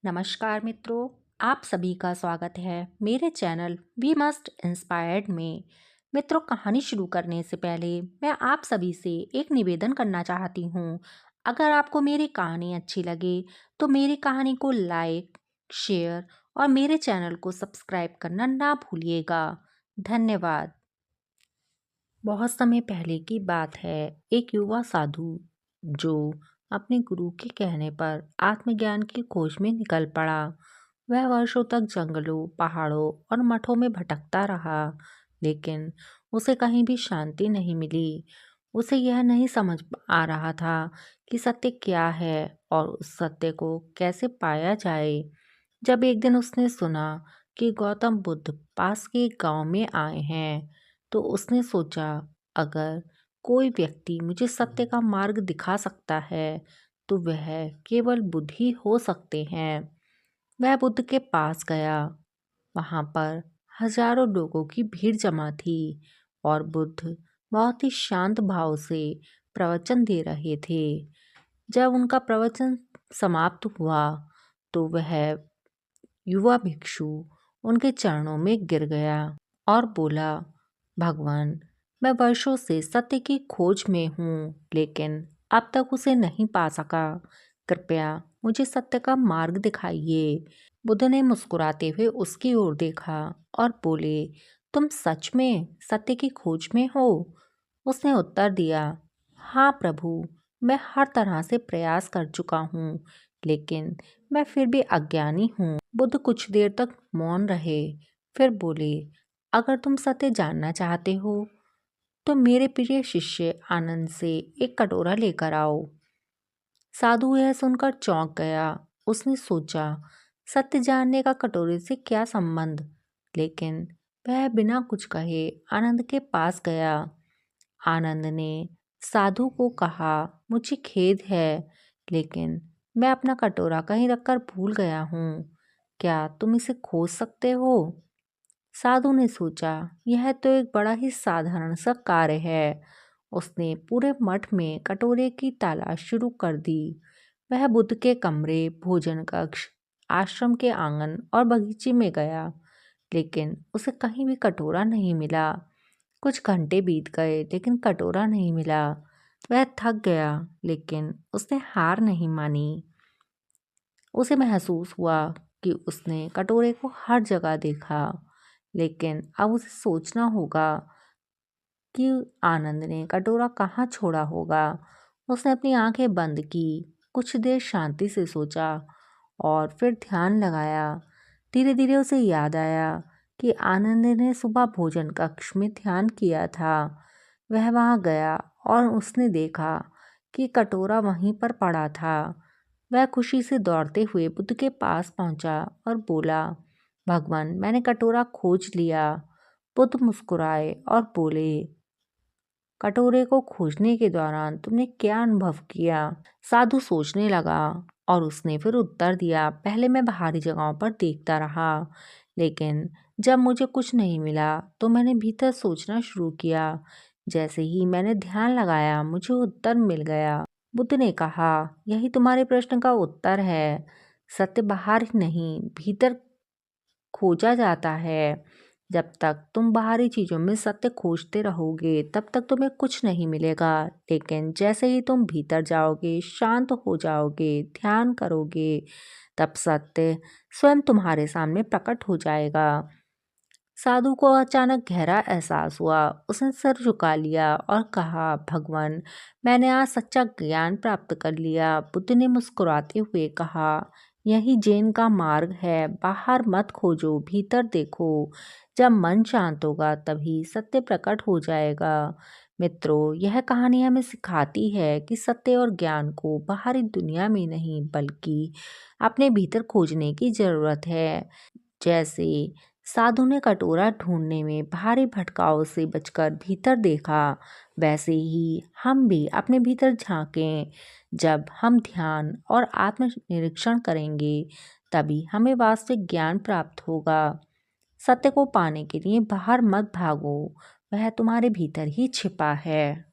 नमस्कार मित्रों, आप सभी का स्वागत है मेरे चैनल वी मस्ट इंस्पायर्ड में। मित्रों, कहानी शुरू करने से पहले मैं आप सभी से एक निवेदन करना चाहती हूँ। अगर आपको मेरी कहानी अच्छी लगे तो मेरी कहानी को लाइक, शेयर और मेरे चैनल को सब्सक्राइब करना ना भूलिएगा। धन्यवाद। बहुत समय पहले की बात है। एक युवा साधु जो अपने गुरु के कहने पर आत्मज्ञान की खोज में निकल पड़ा। वह वर्षों तक जंगलों, पहाड़ों और मठों में भटकता रहा, लेकिन उसे कहीं भी शांति नहीं मिली। उसे यह नहीं समझ आ रहा था कि सत्य क्या है और उस सत्य को कैसे पाया जाए। जब एक दिन उसने सुना कि गौतम बुद्ध पास के एक गांव में आए हैं, तो उसने सोचा, अगर कोई व्यक्ति मुझे सत्य का मार्ग दिखा सकता है तो वह केवल बुद्ध ही हो सकते हैं। वह बुद्ध के पास गया। वहां पर हजारों लोगों की भीड़ जमा थी और बुद्ध बहुत ही शांत भाव से प्रवचन दे रहे थे। जब उनका प्रवचन समाप्त हुआ तो वह युवा भिक्षु उनके चरणों में गिर गया और बोला, भगवान, मैं वर्षों से सत्य की खोज में हूँ, लेकिन अब तक उसे नहीं पा सका। कृपया मुझे सत्य का मार्ग दिखाइए। बुद्ध ने मुस्कुराते हुए उसकी ओर देखा और बोले, तुम सच में सत्य की खोज में हो? उसने उत्तर दिया, हाँ प्रभु, मैं हर तरह से प्रयास कर चुका हूँ, लेकिन मैं फिर भी अज्ञानी हूँ। बुद्ध कुछ देर तक मौन रहे, फिर बोले, अगर तुम सत्य जानना चाहते हो तो मेरे प्रिय शिष्य आनंद से एक कटोरा लेकर आओ। साधु यह सुनकर चौंक गया। उसने सोचा, सत्य जानने का कटोरे से क्या संबंध? लेकिन वह बिना कुछ कहे आनंद के पास गया। आनंद ने साधु को कहा, मुझे खेद है, लेकिन मैं अपना कटोरा कहीं रखकर भूल गया हूँ। क्या तुम इसे खोज सकते हो? साधु ने सोचा, यह तो एक बड़ा ही साधारण सा कार्य है। उसने पूरे मठ में कटोरे की तलाश शुरू कर दी। वह बुद्ध के कमरे, भोजन कक्ष, आश्रम के आंगन और बगीचे में गया, लेकिन उसे कहीं भी कटोरा नहीं मिला। कुछ घंटे बीत गए, लेकिन कटोरा नहीं मिला। वह थक गया, लेकिन उसने हार नहीं मानी। उसे महसूस हुआ कि उसने कटोरे को हर जगह देखा, लेकिन अब उसे सोचना होगा कि आनंद ने कटोरा कहाँ छोड़ा होगा। उसने अपनी आंखें बंद की, कुछ देर शांति से सोचा और फिर ध्यान लगाया। धीरे धीरे उसे याद आया कि आनंद ने सुबह भोजन कक्ष में ध्यान किया था। वह वहां गया और उसने देखा कि कटोरा वहीं पर पड़ा था। वह खुशी से दौड़ते हुए बुद्ध के पास पहुंचा और बोला, भगवान, मैंने कटोरा खोज लिया। बुद्ध मुस्कुराए और बोले, कटोरे को खोजने के दौरान तुमने क्या अनुभव किया? साधु सोचने लगा और उसने फिर उत्तर दिया, पहले मैं बाहरी जगहों पर देखता रहा, लेकिन जब मुझे कुछ नहीं मिला तो मैंने भीतर सोचना शुरू किया। जैसे ही मैंने ध्यान लगाया, मुझे उत्तर मिल गया। बुद्ध ने कहा, यही तुम्हारे प्रश्न का उत्तर है। सत्य बाहर ही नहीं, भीतर खोजा जाता है। जब तक तुम बाहरी चीजों में सत्य खोजते रहोगे, तब तक तुम्हें कुछ नहीं मिलेगा। लेकिन जैसे ही तुम भीतर जाओगे, शांत हो जाओगे, ध्यान करोगे, तब सत्य स्वयं तुम्हारे सामने प्रकट हो जाएगा। साधु को अचानक गहरा एहसास हुआ। उसने सर झुका लिया और कहा, भगवान, मैंने आज सच्चा ज्ञान प्राप्त कर लिया। बुद्ध ने मुस्कुराते हुए कहा, यही जैन का मार्ग है। बाहर मत खोजो, भीतर देखो। जब मन शांत होगा तभी सत्य प्रकट हो जाएगा। मित्रों, यह कहानी हमें सिखाती है कि सत्य और ज्ञान को बाहरी दुनिया में नहीं, बल्कि अपने भीतर खोजने की जरूरत है। जैसे साधु ने कटोरा ढूंढने में भारी भटकाव से बचकर भीतर देखा, वैसे ही हम भी अपने भीतर झांकें। जब हम ध्यान और आत्मनिरीक्षण करेंगे, तभी हमें वास्तविक ज्ञान प्राप्त होगा। सत्य को पाने के लिए बाहर मत भागो, वह तुम्हारे भीतर ही छिपा है।